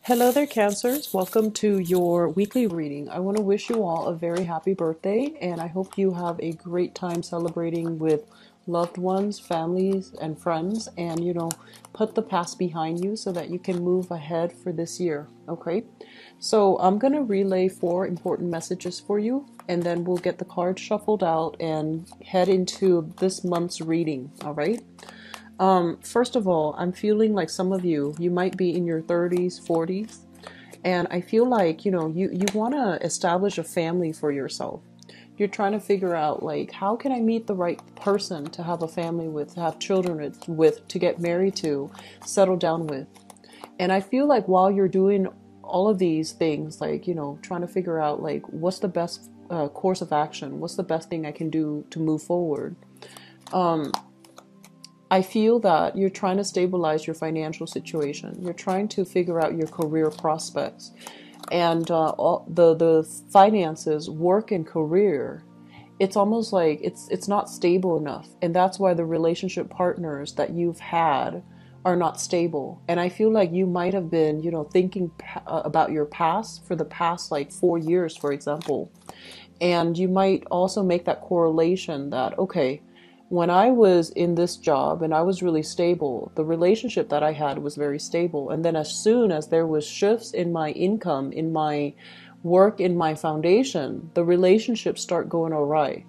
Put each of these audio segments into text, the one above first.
Hello there, Cancers. Welcome to your weekly reading. I want to wish you all a very happy birthday, and I hope you have a great time celebrating with loved ones, families, and friends, and put the past behind you so that you can move ahead for this year. Okay, so I'm going to relay 4 important messages for you, and then we'll get the cards shuffled out and head into this month's reading. All right. First of all, I'm feeling like some of you might be in your 30s, 40s, and I feel like, you want to establish a family for yourself. You're trying to figure out, like, how can I meet the right person to have a family with, to have children with, to get married to, settle down with. And I feel like while you're doing all of these things, like, trying to figure out, like, what's the best course of action, what's the best thing I can do to move forward. I feel that you're trying to stabilize your financial situation. You're trying to figure out your career prospects, and all the finances, work, and career. It's almost like it's not stable enough, and that's why the relationship partners that you've had are not stable. And I feel like you might have been, thinking about your past for the past like 4 years, for example, and you might also make that correlation that, okay, when I was in this job and I was really stable, the relationship that I had was very stable. And then as soon as there was shifts in my income, in my work, in my foundation, the relationships start going awry.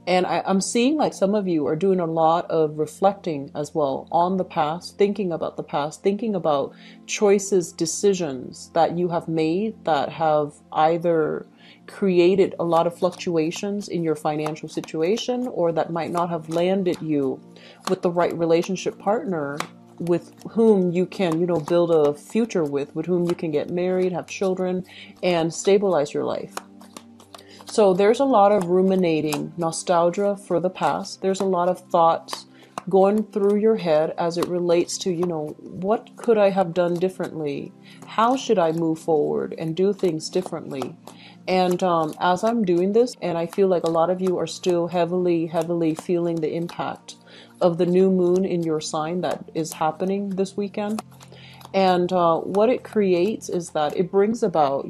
And I'm seeing like some of you are doing a lot of reflecting as well on the past, thinking about the past, thinking about choices, decisions that you have made that have either created a lot of fluctuations in your financial situation, or that might not have landed you with the right relationship partner with whom you can, build a future with whom you can get married, have children, and stabilize your life. So there's a lot of ruminating, nostalgia for the past. There's a lot of thoughts going through your head as it relates to, what could I have done differently? How should I move forward and do things differently? And as I'm doing this, and I feel like a lot of you are still heavily feeling the impact of the new moon in your sign that is happening this weekend. And what it creates is that it brings about,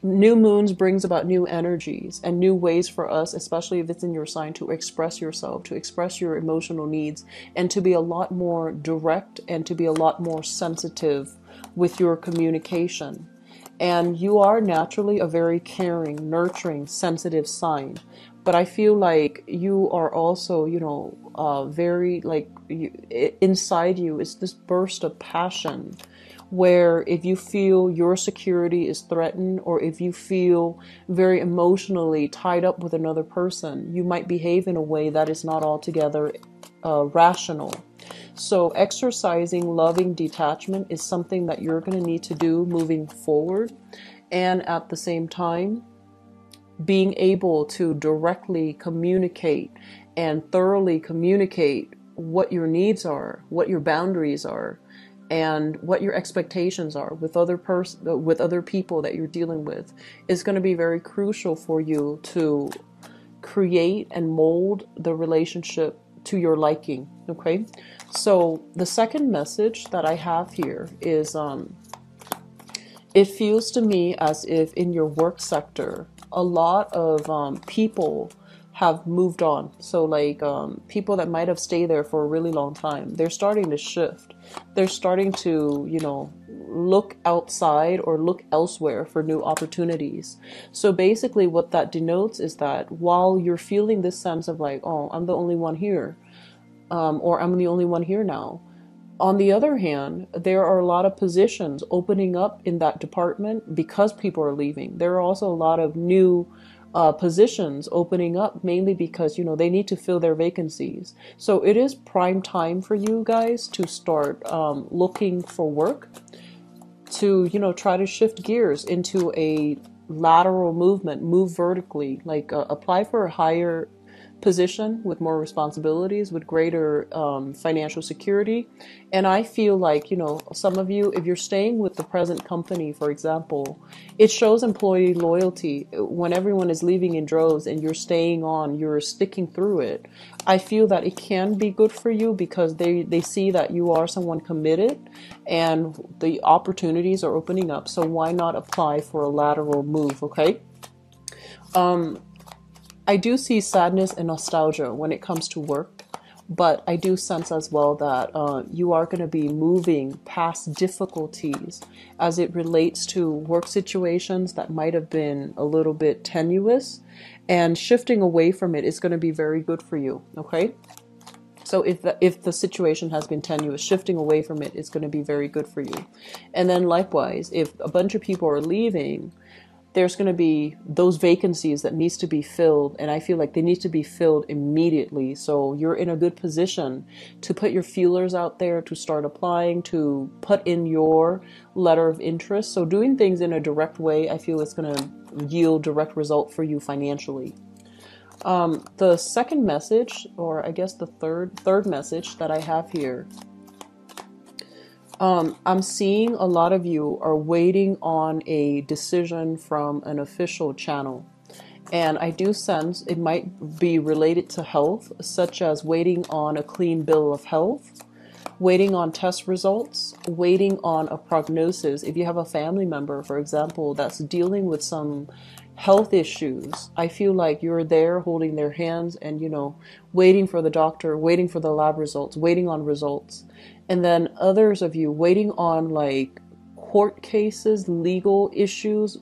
new moons brings about new energies and new ways for us, especially if it's in your sign, to express yourself, to express your emotional needs, and to be a lot more direct and to be a lot more sensitive with your communication. And you are naturally a very caring, nurturing, sensitive sign. But I feel like you are also, very like inside you is this burst of passion where if you feel your security is threatened, or if you feel very emotionally tied up with another person, you might behave in a way that is not altogether rational. So exercising loving detachment is something that you're going to need to do moving forward. And at the same time, being able to directly communicate and thoroughly communicate what your needs are, what your boundaries are, and what your expectations are with other people that you're dealing with is going to be very crucial for you to create and mold the relationship to your liking. Okay, so the second message that I have here is it feels to me as if in your work sector a lot of people have moved on. So like people that might have stayed there for a really long time, they're starting to shift. They're starting to, look outside or look elsewhere for new opportunities. So basically what that denotes is that while you're feeling this sense of like, oh, I'm the only one here, or I'm the only one here now, on the other hand, there are a lot of positions opening up in that department because people are leaving. There are also a lot of new positions opening up, mainly because they need to fill their vacancies. So it is prime time for you guys to start looking for work, to try to shift gears into a lateral movement, move vertically, like apply for a higher position with more responsibilities, with greater financial security. And I feel like, some of you, if you're staying with the present company, for example, it shows employee loyalty when everyone is leaving in droves and you're staying on, you're sticking through it. I feel that it can be good for you because they see that you are someone committed and the opportunities are opening up. So why not apply for a lateral move, okay? I do see sadness and nostalgia when it comes to work, but I do sense as well that you are going to be moving past difficulties as it relates to work situations that might have been a little bit tenuous, and shifting away from it is going to be very good for you, okay? So if the situation has been tenuous, shifting away from it is going to be very good for you. And then likewise, if a bunch of people are leaving, there's going to be those vacancies that needs to be filled, and I feel like they need to be filled immediately. So you're in a good position to put your feelers out there, to start applying, to put in your letter of interest. So doing things in a direct way, I feel it's going to yield direct result for you financially. The second message, or I guess the third message that I have here, I'm seeing a lot of you are waiting on a decision from an official channel. And I do sense it might be related to health, such as waiting on a clean bill of health, waiting on test results, waiting on a prognosis. If you have a family member, for example, that's dealing with some health issues, I feel like you're there holding their hands and, waiting for the doctor, waiting for the lab results, waiting on results. And then others of you waiting on like court cases, legal issues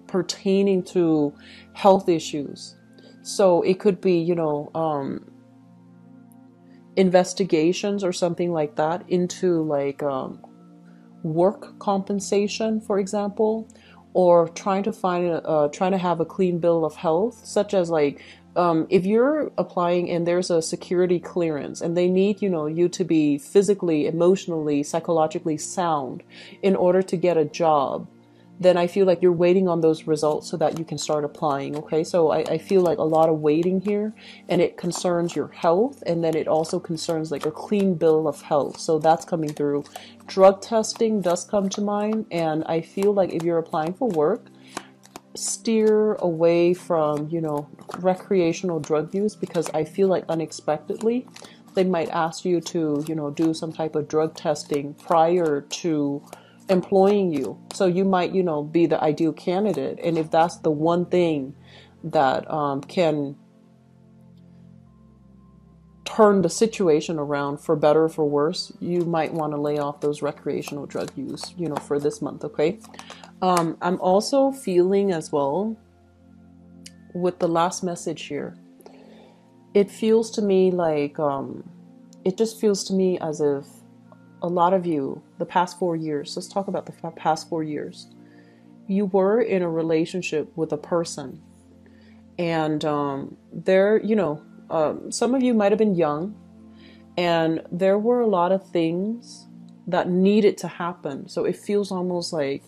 pertaining to health issues. So it could be, investigations or something like that into like work compensation, for example, or trying to have a clean bill of health, such as like if you're applying and there's a security clearance and they need, you to be physically, emotionally, psychologically sound in order to get a job, then I feel like you're waiting on those results so that you can start applying. Okay, so I feel like a lot of waiting here, and it concerns your health, and then it also concerns like a clean bill of health. So that's coming through. Drug testing does come to mind, and I feel like if you're applying for work, steer away from, recreational drug use, because I feel like unexpectedly they might ask you to, do some type of drug testing prior to employing you. So you might, be the ideal candidate. And if that's the one thing that can turn the situation around for better or for worse, you might want to lay off those recreational drug use, for this month, okay? I'm also feeling as well with the last message here, it feels to me like, it just feels to me as if a lot of you, the past 4 years, let's talk about the past 4 years, you were in a relationship with a person, and some of you might have been young, and there were a lot of things that needed to happen. So it feels almost like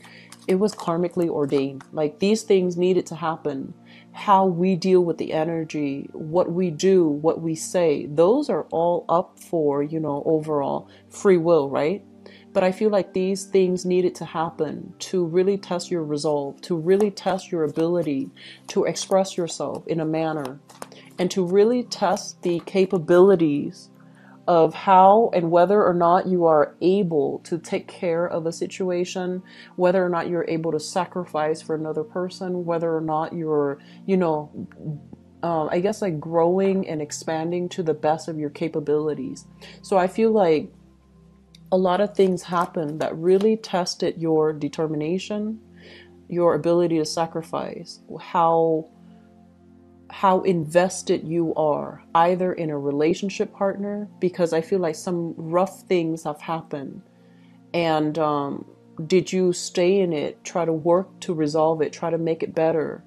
it was karmically ordained. Like these things needed to happen. How we deal with the energy, what we do, what we say, those are all up for, overall free will, right? But I feel like these things needed to happen to really test your resolve, to really test your ability to express yourself in a manner, and to really test the capabilities of how and whether or not you are able to take care of a situation, whether or not you're able to sacrifice for another person, whether or not you're, I guess like growing and expanding to the best of your capabilities. So I feel like a lot of things happened that really tested your determination, your ability to sacrifice, how invested you are either in a relationship partner, because I feel like some rough things have happened, and did you stay in it, try to work to resolve it, try to make it better,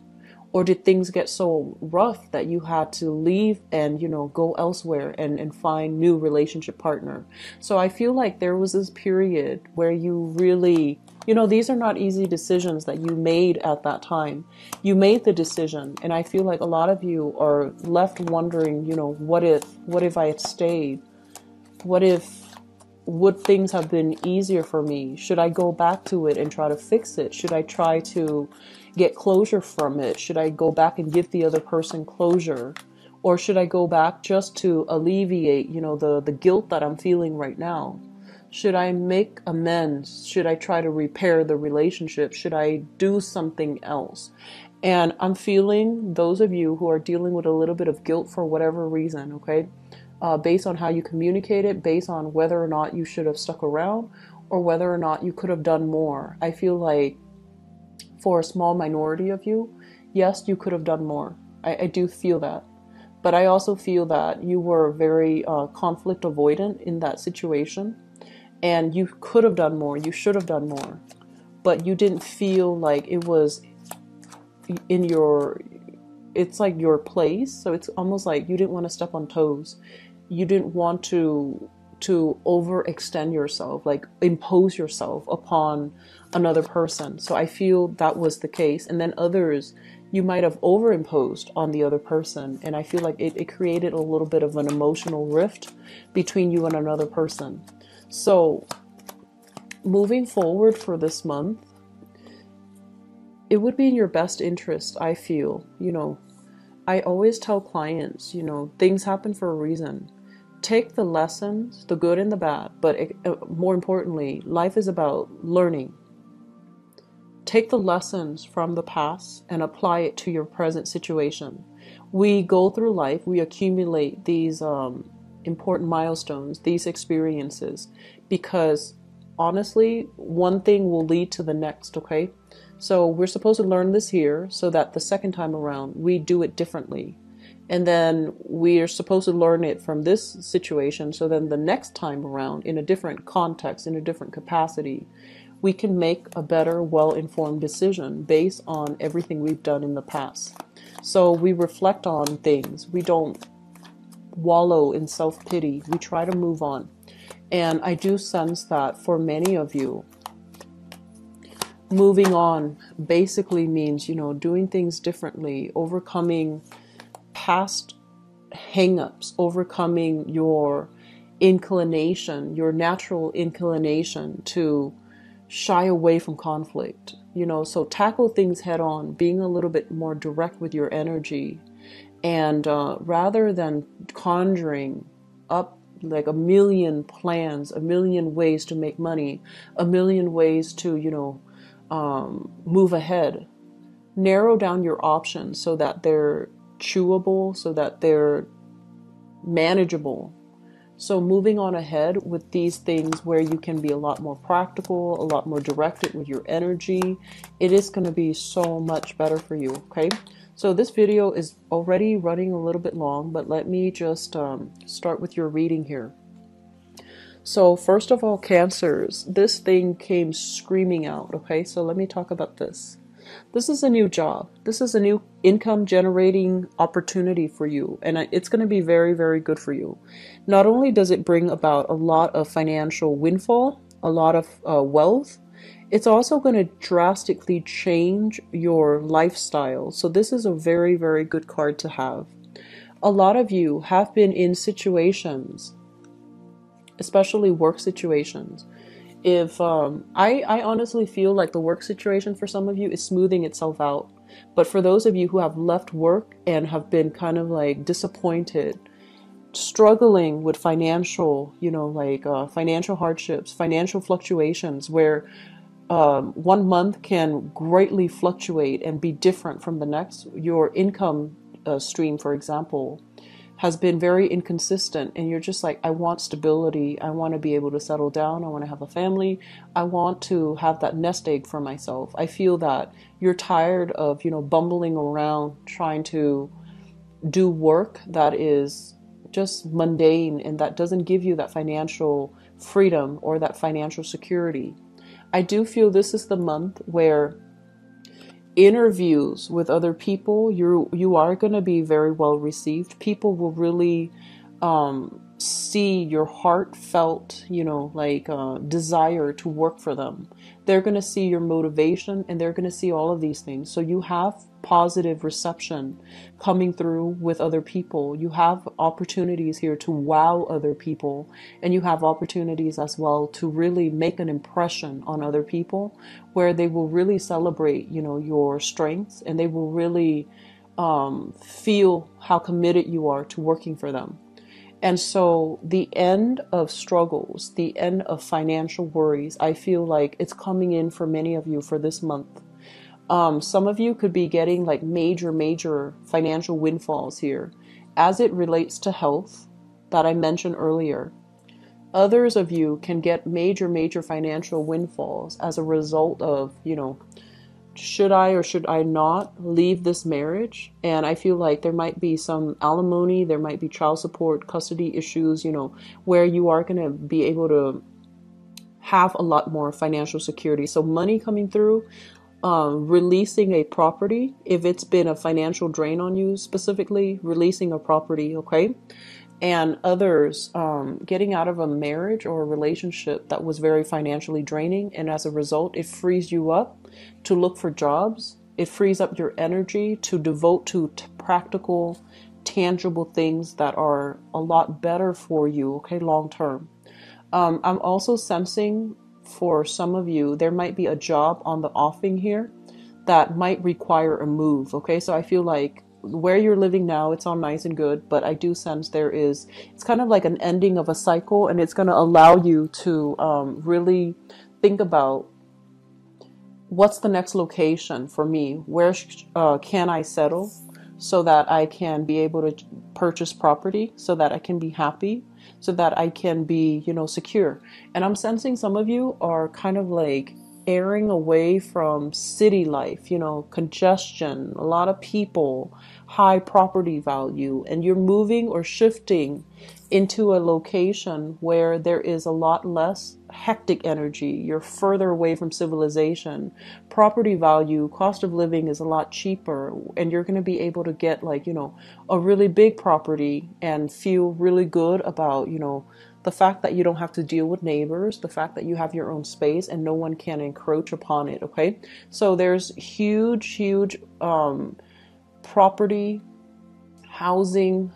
Or did things get so rough that you had to leave and, go elsewhere and find new relationship partner? So I feel like there was this period where you really, these are not easy decisions that you made at that time. You made the decision, and I feel like a lot of you are left wondering, what if I had stayed? Would things have been easier for me? Should I go back to it and try to fix it? Should I try to get closure from it? Should I go back and give the other person closure? Or should I go back just to alleviate, the guilt that I'm feeling right now? Should I make amends? Should I try to repair the relationship? Should I do something else? And I'm feeling those of you who are dealing with a little bit of guilt for whatever reason, okay? Based on how you communicated, based on whether or not you should have stuck around or whether or not you could have done more. I feel like for a small minority of you, yes, you could have done more. I do feel that. But I also feel that you were very conflict avoidant in that situation, and you could have done more. You should have done more. But you didn't feel like it was in it's like your place. So it's almost like you didn't want to step on toes. You didn't want to overextend yourself, like impose yourself upon another person. So I feel that was the case. And then others, you might have overimposed on the other person. And I feel like it created a little bit of an emotional rift between you and another person. So moving forward for this month, it would be in your best interest, I feel. I always tell clients, things happen for a reason. Take the lessons, the good and the bad, but more importantly, life is about learning. Take the lessons from the past and apply it to your present situation. We go through life, we accumulate these important milestones, these experiences, because honestly, one thing will lead to the next, okay? So we're supposed to learn this here so that the second time around we do it differently. And then we are supposed to learn it from this situation so then the next time around, in a different context, in a different capacity, we can make a better, well-informed decision based on everything we've done in the past. So we reflect on things. We don't wallow in self-pity. We try to move on. And I do sense that for many of you, moving on basically means, doing things differently, overcoming past hang-ups, overcoming your inclination, your natural inclination to shy away from conflict. So tackle things head on, being a little bit more direct with your energy. And rather than conjuring up like a million plans, a million ways to make money, a million ways to, move ahead, narrow down your options so that they're chewable, so that they're manageable. So moving on ahead with these things where you can be a lot more practical, a lot more directed with your energy, it is going to be so much better for you, okay? So this video is already running a little bit long, but let me just start with your reading here. So first of all, Cancers, this thing came screaming out, okay? So let me talk about this. This is a new job. This is a new income generating opportunity for you. And it's going to be very, very good for you. Not only does it bring about a lot of financial windfall, a lot of wealth, it's also going to drastically change your lifestyle. So this is a very, very good card to have. A lot of you have been in situations, especially work situations. If I honestly feel like the work situation for some of you is smoothing itself out. But for those of you who have left work and have been kind of like disappointed, struggling with financial, financial hardships, financial fluctuations, where 1 month can greatly fluctuate and be different from the next. Your income stream, for example, has been very inconsistent, and you're just like, I want stability. I want to be able to settle down. I want to have a family. I want to have that nest egg for myself. I feel that you're tired of, bumbling around trying to do work that is just mundane and that doesn't give you that financial freedom or that financial security. I do feel this is the month where interviews with other people, you are going to be very well received. People will really see your heartfelt, desire to work for them. They're going to see your motivation, and they're going to see all of these things. So you have positive reception coming through with other people. You have opportunities here to wow other people, and you have opportunities as well to really make an impression on other people, where they will really celebrate, your strengths, and they will really feel how committed you are to working for them. And so the end of struggles, the end of financial worries, I feel like it's coming in for many of you for this month. Some of you could be getting like major financial windfalls here as it relates to health that I mentioned earlier. Others of you can get major financial windfalls as a result of, should I or should I not leave this marriage? And I feel like there might be some alimony, there might be child support, custody issues, where you are going to be able to have a lot more financial security. So money coming through, releasing a property, if it's been a financial drain on you, specifically releasing a property, okay? And others getting out of a marriage or a relationship that was very financially draining, and as a result, it frees you up to look for jobs. It frees up your energy to devote to practical, tangible things that are a lot better for you, okay, long term. I'm also sensing for some of you, there might be a job on the offing here that might require a move, okay? So I feel like where you're living now, it's all nice and good, but I do sense it's kind of like an ending of a cycle, and it's going to allow you to really think about what's the next location for me? Where can I settle so that I can be able to purchase property, so that I can be happy, so that I can be, secure. And I'm sensing some of you are kind of like airing away from city life, congestion, a lot of people, high property value, and you're moving or shifting into a location where there is a lot less hectic energy. You're further away from civilization. Property value, cost of living is a lot cheaper, and you're going to be able to get a really big property and feel really good about, the fact that you don't have to deal with neighbors, the fact that you have your own space and no one can encroach upon it, okay? So there's huge property, housing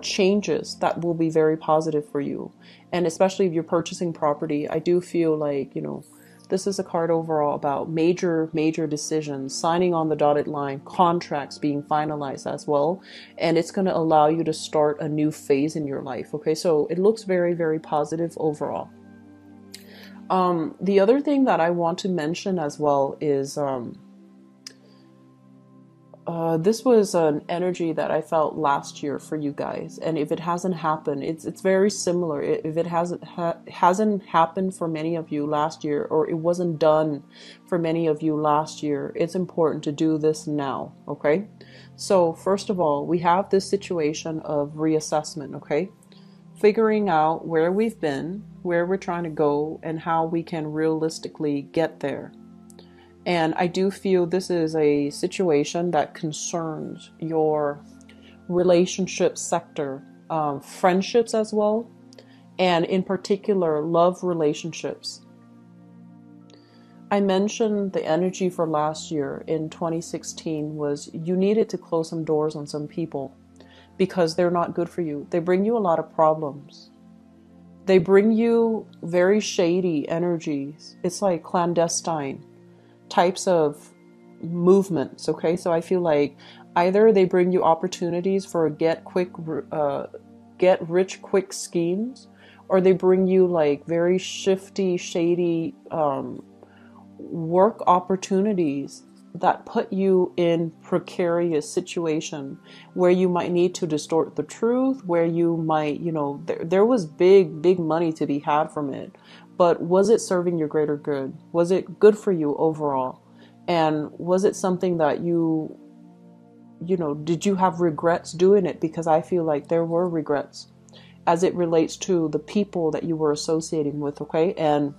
changes that will be very positive for you. And especially if you're purchasing property, I do feel like, this is a card overall about major decisions, signing on the dotted line, contracts being finalized as well. And it's going to allow you to start a new phase in your life. Okay, so it looks very positive overall. The other thing that I want to mention as well is this was an energy that I felt last year for you guys, and if it hasn't happened, it's very similar. If it hasn't happened for many of you last year, or it wasn't done for many of you last year, it's important to do this now, okay? So first of all, we have this situation of reassessment, okay? Figuring out where we've been, where we're trying to go, and how we can realistically get there. And I do feel this is a situation that concerns your relationship sector, friendships as well, and in particular, love relationships. I mentioned the energy for last year in 2016 was you needed to close some doors on some people because they're not good for you. They bring you a lot of problems. They bring you very shady energies. It's like clandestine types of movements, okay? So I feel like either they bring you opportunities for get rich quick schemes, or they bring you like very shifty, shady work opportunities that put you in precarious situation where you might need to distort the truth, where you might, there was big money to be had from it. But was it serving your greater good? Was it good for you overall? And was it something that did you have regrets doing it? Because I feel like there were regrets as it relates to the people that you were associating with, okay? And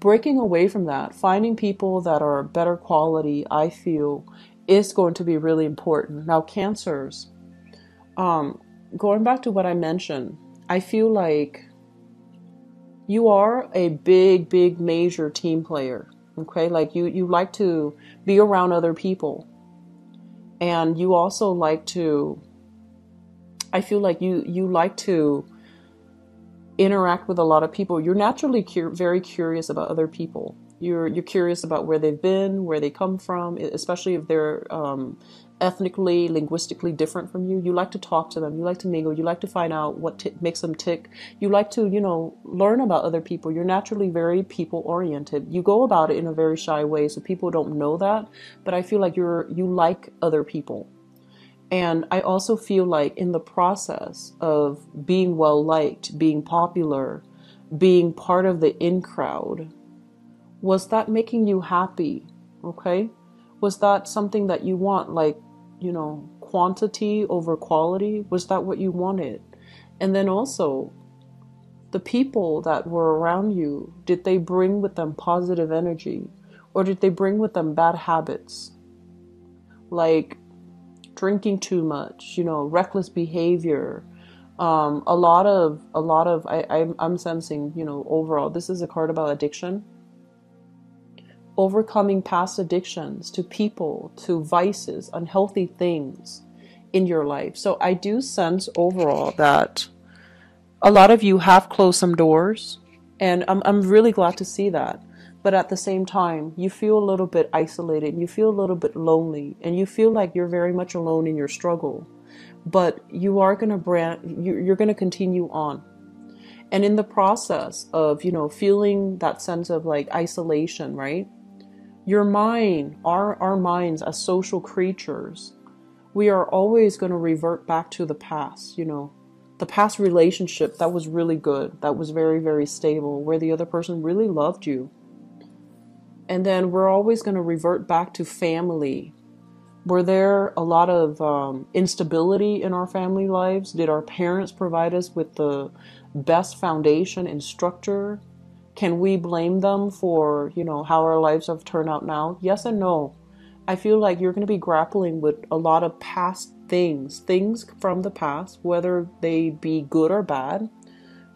breaking away from that, finding people that are better quality, I feel, is going to be really important. Now, Cancers, going back to what I mentioned, I feel like you are a big major team player. Okay, like you like to be around other people, and you also like to, I feel like you like to interact with a lot of people. You're naturally very curious about other people. You're curious about where they've been, where they come from, especially if they're ethnically, linguistically different from you. You like to talk to them. You like to mingle. You like to find out what makes them tick. You like to, learn about other people. You're naturally very people oriented. You go about it in a very shy way, so people don't know that. But I feel like you like other people. And I also feel like in the process of being well liked, being popular, being part of the in crowd, was that making you happy? Okay? Was that something that you want, like, quantity over quality? Was that what you wanted? And then also, the people that were around you, did they bring with them positive energy? Or did they bring with them bad habits? Like drinking too much, reckless behavior. A lot of, I'm sensing, overall, this is a card about addiction. Overcoming past addictions to people, to vices, unhealthy things in your life. So I do sense overall that a lot of you have closed some doors, and I'm really glad to see that. But at the same time, you feel a little bit isolated, you feel a little bit lonely, and you feel like you're very much alone in your struggle. But you are going to you're going to continue on. And in the process of, feeling that sense of like isolation, right? Your mind, our minds as social creatures, we are always going to revert back to the past, the past relationship that was really good, that was very, very stable, where the other person really loved you. And then we're always going to revert back to family. Were there a lot of instability in our family lives? Did our parents provide us with the best foundation and structure? Can we blame them for, how our lives have turned out now? Yes and no. I feel like you're going to be grappling with a lot of past things from the past, whether they be good or bad.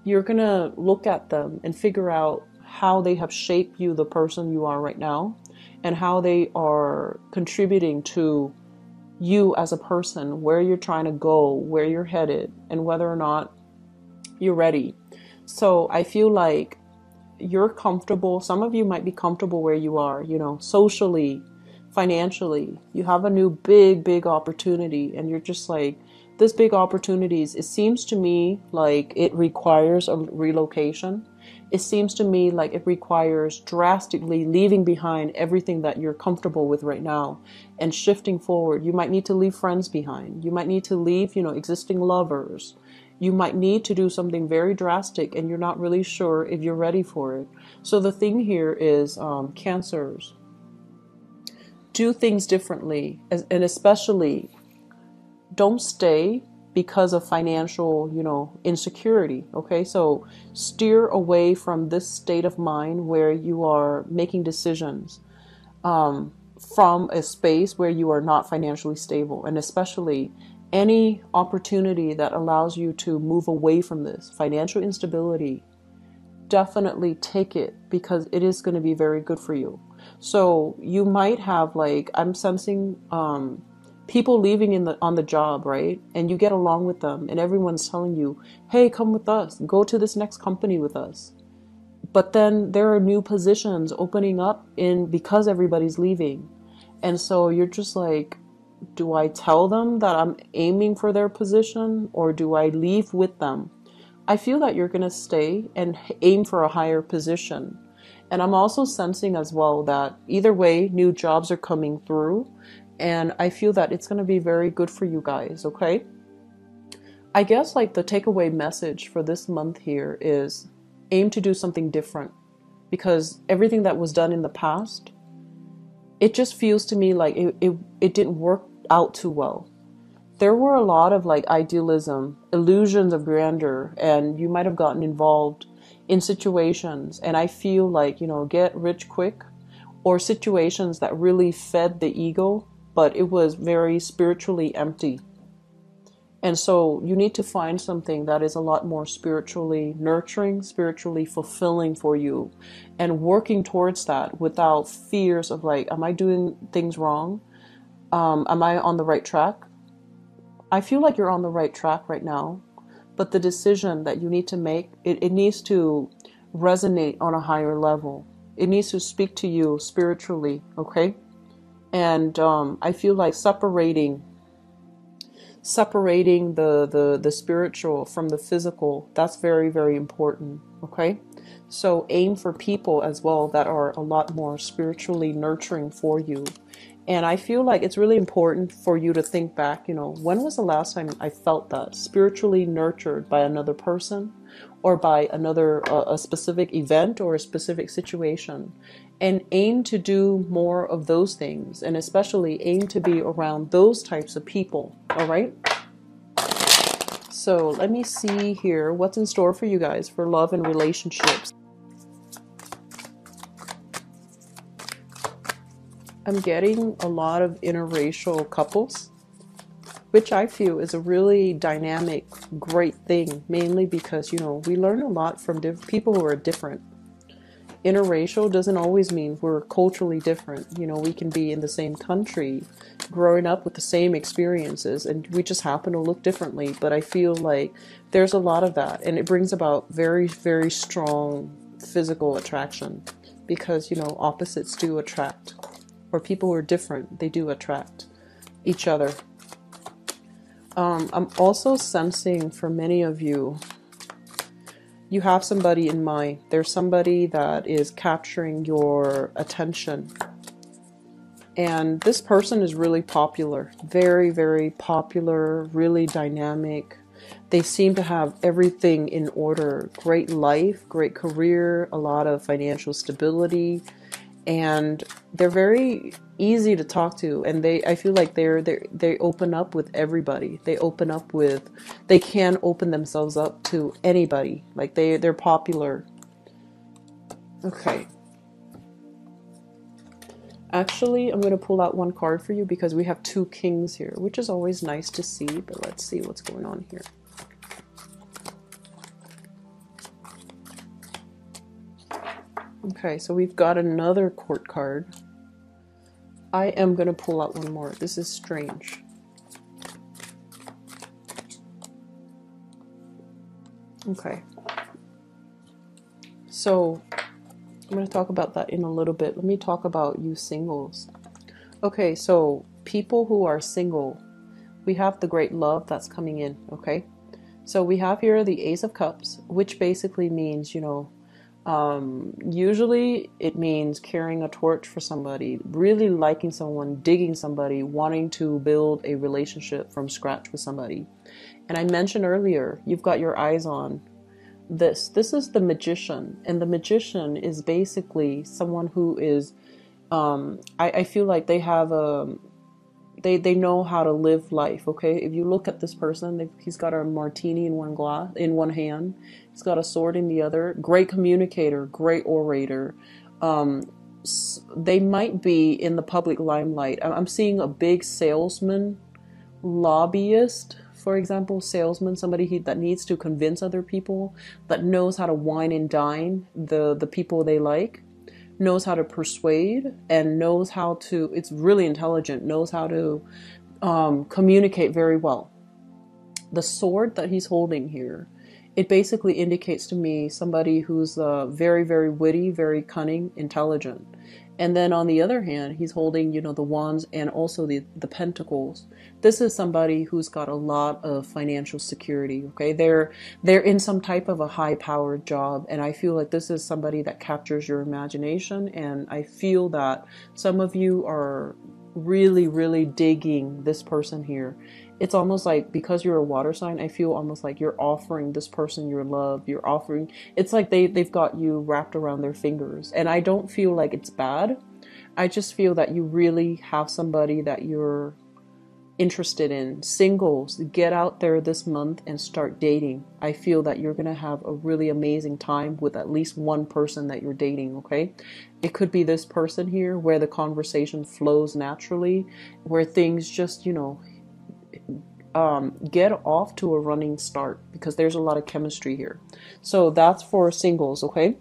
You're going to look at them and figure out how they have shaped you, the person you are right now, and how they are contributing to you as a person, where you're trying to go, where you're headed, and whether or not you're ready. So I feel like you're comfortable. Some of you might be comfortable where you are, socially, financially. You have a new big opportunity, and you're just like, this big opportunities, it seems to me like it requires a relocation. It seems to me like it requires drastically leaving behind everything that you're comfortable with right now and shifting forward. You might need to leave friends behind. You might need to leave, existing lovers. You might need to do something very drastic, and you're not really sure if you're ready for it. So the thing here is, Cancers, do things differently, and especially don't stay because of financial, insecurity. Okay, so steer away from this state of mind where you are making decisions from a space where you are not financially stable, and especially any opportunity that allows you to move away from this financial instability. Definitely take it, because it is going to be very good for you. So you might have, like, I'm sensing people leaving on the job, right? And you get along with them, and everyone's telling you, hey, come with us, go to this next company with us. But then there are new positions opening up because everybody's leaving. And so you're just like, do I tell them that I'm aiming for their position, or do I leave with them? I feel that you're going to stay and aim for a higher position. And I'm also sensing as well that either way, new jobs are coming through. And I feel that it's going to be very good for you guys, okay? I guess like the takeaway message for this month here is aim to do something different. Because everything that was done in the past, it just feels to me like it didn't work out too well. There were a lot of like idealism, illusions of grandeur, and you might have gotten involved in situations, and I feel like, you know, get rich quick, or situations that really fed the ego, but it was very spiritually empty. And so you need to find something that is a lot more spiritually nurturing, spiritually fulfilling for you, and working towards that without fears of like, am I doing things wrong? Am I on the right track? I feel like you're on the right track right now, but the decision that you need to make, it needs to resonate on a higher level. It needs to speak to you spiritually, okay? And I feel like separating the spiritual from the physical, that's very, very important, okay? So aim for people as well that are a lot more spiritually nurturing for you. And I feel like it's really important for you to think back, you know, when was the last time I felt that spiritually nurtured by another person, or by another a specific event or a specific situation, and aim to do more of those things, and especially aim to be around those types of people. All right. So let me see here what's in store for you guys for love and relationships. I'm getting a lot of interracial couples, which I feel is a really dynamic, great thing, mainly because, you know, we learn a lot from people who are different. Interracial doesn't always mean we're culturally different. You know, we can be in the same country, growing up with the same experiences, and we just happen to look differently. But I feel like there's a lot of that, and it brings about very, very strong physical attraction, because, you know, opposites do attract. Or people who are different, they do attract each other. I'm also sensing for many of you, you have somebody in mind. There's somebody that is capturing your attention. And this person is really popular. Very, very popular, really dynamic. They seem to have everything in order. Great life, great career, a lot of financial stability. And they're very easy to talk to, and I feel like they open up with everybody. They can open themselves up to anybody. Like they're popular. Okay. Actually, I'm going to pull out one card for you because we have two kings here, which is always nice to see, but let's see what's going on here. Okay, so we've got another court card. I am going to pull out one more. This is strange. Okay. So, I'm going to talk about that in a little bit. Let me talk about you singles. Okay, so people who are single, we have the great love that's coming in, okay? So we have here the Ace of Cups, which basically means, you know, usually it means carrying a torch for somebody, really liking someone, digging somebody, wanting to build a relationship from scratch with somebody. And I mentioned earlier, you've got your eyes on this. This is the Magician, and the Magician is basically someone who is, I feel like they have they know how to live life, okay? If you look at this person, he's got a martini in one hand, he's got a sword in the other. Great communicator, great orator. They might be in the public limelight. I'm seeing a big salesman, lobbyist, for example, salesman, somebody that needs to convince other people, that knows how to wine and dine the people they like, knows how to persuade, and knows how to, it's really intelligent, knows how to communicate very well. The sword that he's holding here, it basically indicates to me somebody who's very, very witty, very cunning, intelligent. And then on the other hand, he's holding, you know, the wands and also the pentacles. This is somebody who's got a lot of financial security, okay? They're in some type of a high-powered job, and I feel like this is somebody that captures your imagination, and I feel that some of you are really, really digging this person here. It's almost like, because you're a water sign, I feel almost like you're offering this person your love. You're offering, it's like they've got you wrapped around their fingers. And I don't feel like it's bad. I just feel that you really have somebody that you're interested in. Singles, get out there this month and start dating. I feel that you're going to have a really amazing time with at least one person that you're dating, okay? It could be this person here where the conversation flows naturally, where things just, get off to a running start because there's a lot of chemistry here. So that's for singles, okay?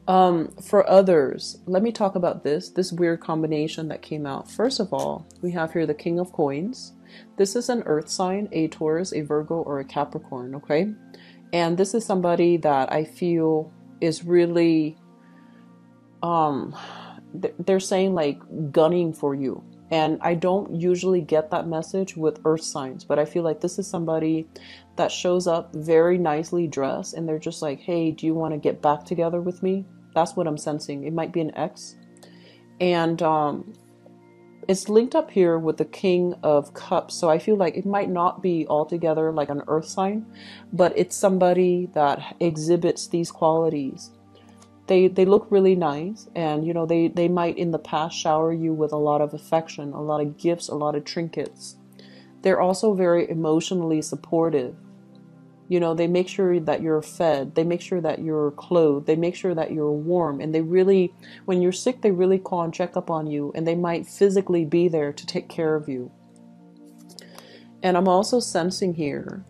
For others, let me talk about this weird combination that came out. First of all, we have here the King of Coins. This is an earth sign, a Taurus, a Virgo, or a Capricorn, okay? And this is somebody that I feel is really, they're saying like gunning for you. And I don't usually get that message with earth signs, but I feel like this is somebody that shows up very nicely dressed and they're just like, hey, do you want to get back together with me? That's what I'm sensing. It might be an ex. And it's linked up here with the King of Cups. So I feel like it might not be altogether like an earth sign, but it's somebody that exhibits these qualities. They look really nice, and they might in the past shower you with a lot of affection, a lot of gifts, a lot of trinkets. They're also very emotionally supportive. They make sure that you're fed, they make sure that you're clothed, they make sure that you're warm, and they really, when you're sick, they really call and check up on you, and they might physically be there to take care of you. And I'm also sensing here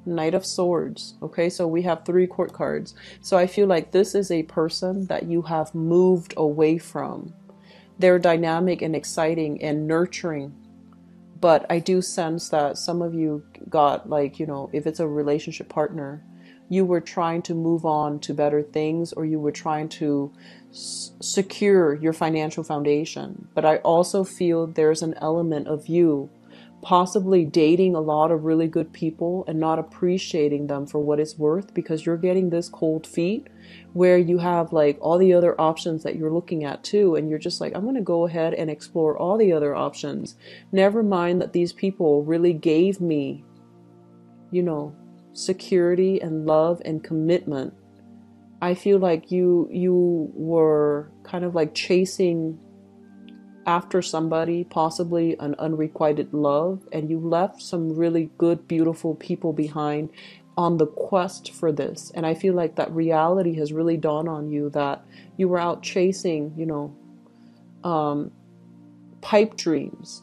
Knight of Swords. Okay, so we have 3 court cards. So I feel like this is a person that you have moved away from. They're dynamic and exciting and nurturing. But I do sense that some of you got like, if it's a relationship partner, you were trying to move on to better things, or you were trying to secure your financial foundation. But I also feel there's an element of you possibly dating a lot of really good people and not appreciating them for what it's worth, because you're getting this cold feet where you have like all the other options that you're looking at too, and you're just like, I'm going to go ahead and explore all the other options, never mind that these people really gave me security and love and commitment. I feel like you were kind of like chasing after somebody, possibly an unrequited love, and you left some really good, beautiful people behind on the quest for this. And I feel like that reality has really dawned on you, that you were out chasing, pipe dreams,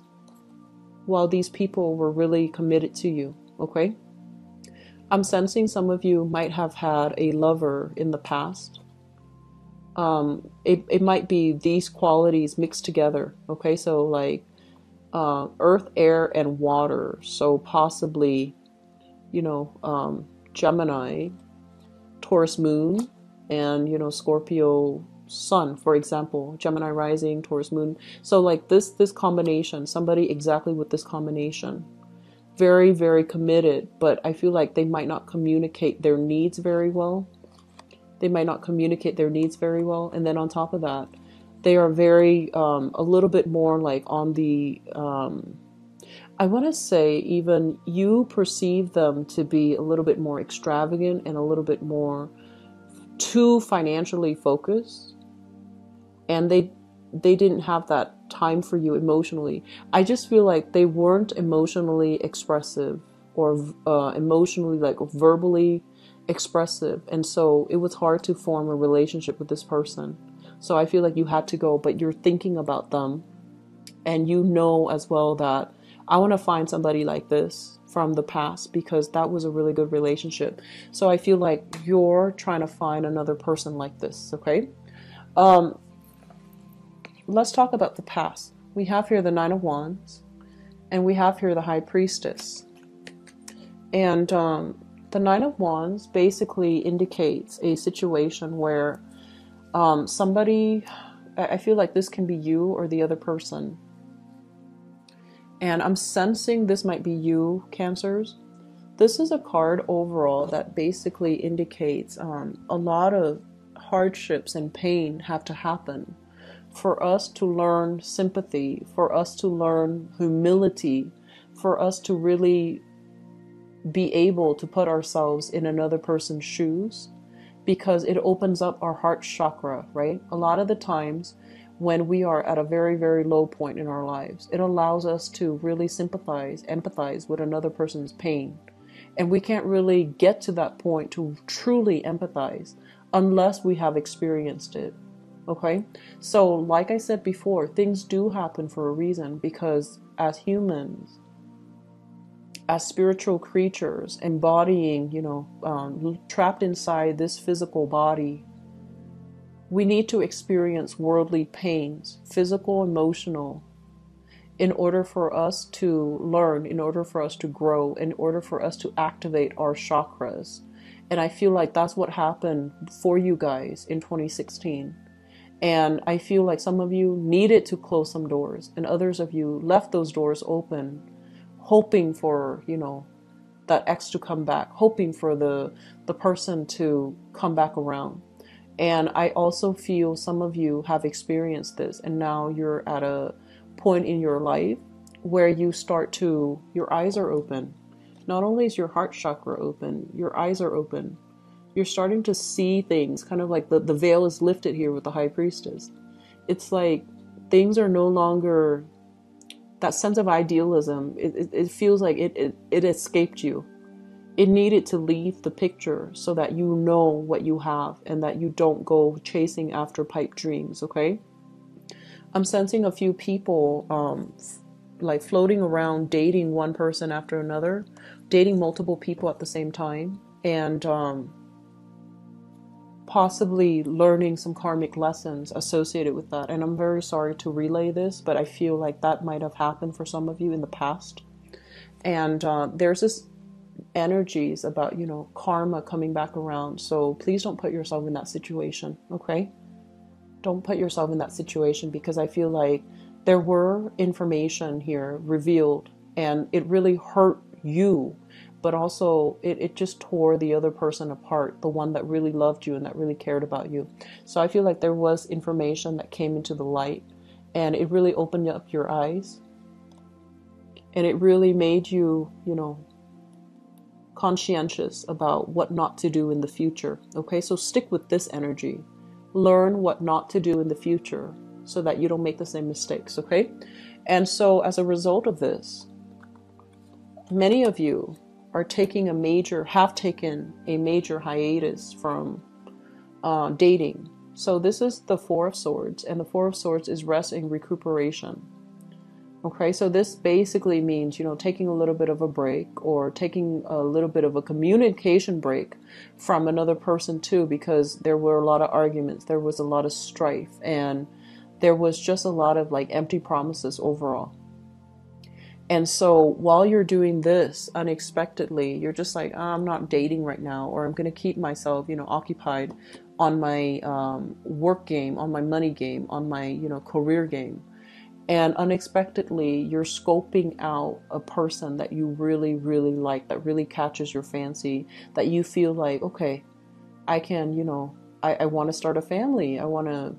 while these people were really committed to you, okay? I'm sensing some of you might have had a lover in the past. It might be these qualities mixed together. Okay, so like earth, air, and water. So possibly, Gemini, Taurus moon, and Scorpio sun, for example, Gemini rising, Taurus moon. So like this combination, somebody exactly with this combination, very, very committed, but I feel like they might not communicate their needs very well. And then on top of that, they are very, a little bit more like on the, I want to say even you perceive them to be a little bit more extravagant and a little bit more too financially focused. And they didn't have that time for you emotionally. I just feel like they weren't emotionally expressive or emotionally, like verbally expressive, and so it was hard to form a relationship with this person. So I feel like you had to go, but you're thinking about them, and as well that I want to find somebody like this from the past, because that was a really good relationship. So I feel like you're trying to find another person like this, okay? Let's talk about the past. We have here the 9 of Wands, and we have here the High Priestess. And the 9 of Wands basically indicates a situation where somebody, I feel like this can be you or the other person. And I'm sensing this might be you, Cancers. This is a card overall that basically indicates a lot of hardships and pain have to happen for us to learn sympathy, for us to learn humility, for us to really be able to put ourselves in another person's shoes, because it opens up our heart chakra, right? A lot of the times when we are at a very, very low point in our lives. It allows us to really sympathize, empathize with another person's pain. And we can't really get to that point to truly empathize unless we have experienced it. Okay? So, like I said before, things do happen for a reason, because as humans, as spiritual creatures embodying, trapped inside this physical body, we need to experience worldly pains, physical, emotional, in order for us to learn, in order for us to grow, in order for us to activate our chakras. And I feel like that's what happened for you guys in 2016. And I feel like some of you needed to close some doors, and others of you left those doors open, hoping for, that ex to come back, hoping for the person to come back around. And I also feel some of you have experienced this, and now you're at a point in your life where you start to, your eyes are open. Not only is your heart chakra open, your eyes are open. You're starting to see things, kind of like the veil is lifted here with the High Priestess. It's like things are no longer that sense of idealism. It feels like it escaped you. It needed to leave the picture so that you know what you have and that you don't go chasing after pipe dreams, okay? I'm sensing a few people like floating around, dating one person after another, dating multiple people at the same time, and possibly learning some karmic lessons associated with that. And I'm very sorry to relay this, but I feel like that might have happened for some of you in the past. And there's this energies about, karma coming back around. So please don't put yourself in that situation, okay? Don't put yourself in that situation, because I feel like there were information here revealed and it really hurt you, but also it just tore the other person apart, the one that really loved you and that really cared about you. So I feel like there was information that came into the light, and it really opened up your eyes, and it really made you, conscientious about what not to do in the future. Okay, so stick with this energy. Learn what not to do in the future so that you don't make the same mistakes, okay? And so as a result of this, many of you are have taken a major hiatus from dating. So this is the Four of Swords, and the Four of Swords is rest and recuperation. Okay, so this basically means, taking a little bit of a break, or taking a little bit of a communication break from another person too, because there were a lot of arguments, there was a lot of strife, and there was just a lot of like empty promises overall. And so while you're doing this unexpectedly, you're just like, I'm not dating right now, or I'm going to keep myself, occupied on my work game, on my money game, on my, career game. And unexpectedly, you're scoping out a person that you really, really like, that really catches your fancy, that you feel like, okay, I can, I want to start a family. I want to,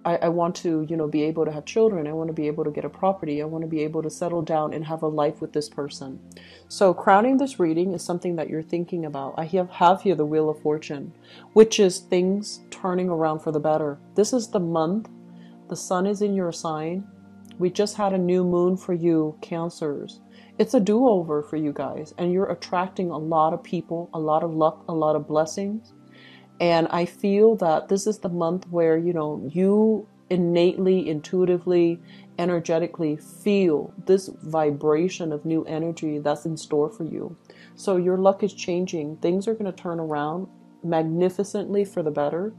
I want to, be able to have children. I want to be able to get a property. I want to be able to settle down and have a life with this person. So crowning this reading is something that you're thinking about. I have here the Wheel of Fortune, which is things turning around for the better. This is the month. The sun is in your sign. We just had a new moon for you, Cancers. It's a do-over for you guys, and you're attracting a lot of people, a lot of luck, a lot of blessings. And I feel that this is the month where, you innately, intuitively, energetically feel this vibration of new energy that's in store for you. So your luck is changing. Things are going to turn around magnificently for the better.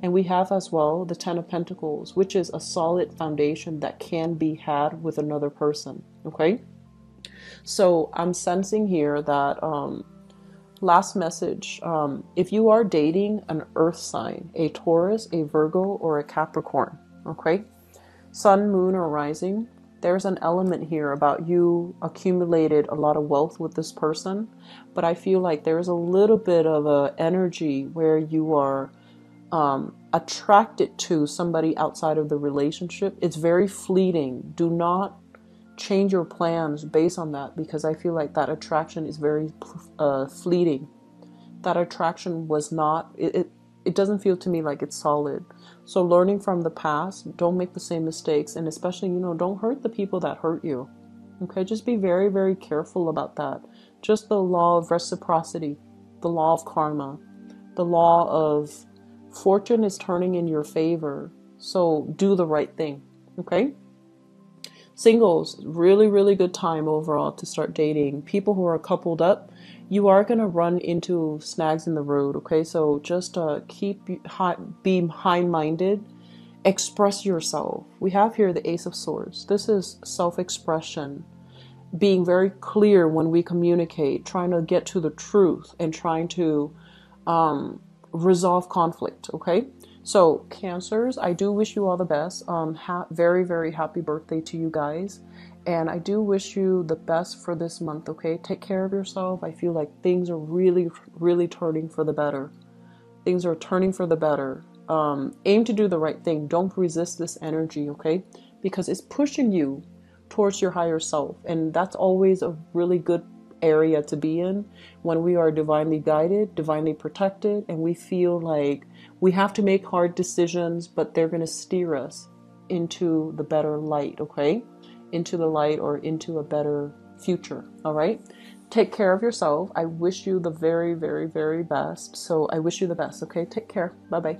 And we have as well the Ten of Pentacles, which is a solid foundation that can be had with another person. Okay? So I'm sensing here that... last message, if you are dating an earth sign, a Taurus, a Virgo, or a Capricorn, okay, sun, moon, or rising, there's an element here about you accumulated a lot of wealth with this person, but I feel like there's a little bit of a energy where you are attracted to somebody outside of the relationship. It's very fleeting. Do not change your plans based on that, because I feel like that attraction is very fleeting. That attraction was not it doesn't feel to me like it's solid. So learning from the past, don't make the same mistakes, and especially, don't hurt the people that hurt you. Okay, just be very, very careful about that. Just the law of reciprocity, the law of karma, the law of fortune is turning in your favor. So do the right thing. Okay? Singles, really, really good time overall to start dating. People who are coupled up, you are going to run into snags in the road. Okay, so just be high-minded. Express yourself. We have here the Ace of Swords. This is self-expression, being very clear when we communicate, trying to get to the truth, and trying to resolve conflict. Okay, so Cancers, I do wish you all the best. Very, very happy birthday to you guys, and I do wish you the best for this month. Okay, take care of yourself. I feel like things are really, really turning for the better. Things are turning for the better. Aim to do the right thing. Don't resist this energy, okay? Because it's pushing you towards your higher self. And that's always a really good area to be in when we are divinely guided, divinely protected, and we feel like we have to make hard decisions, but they're going to steer us into the better light, okay? Into the light or into a better future, all right? Take care of yourself. I wish you the very, very, very best. So I wish you the best, okay? Take care. Bye-bye.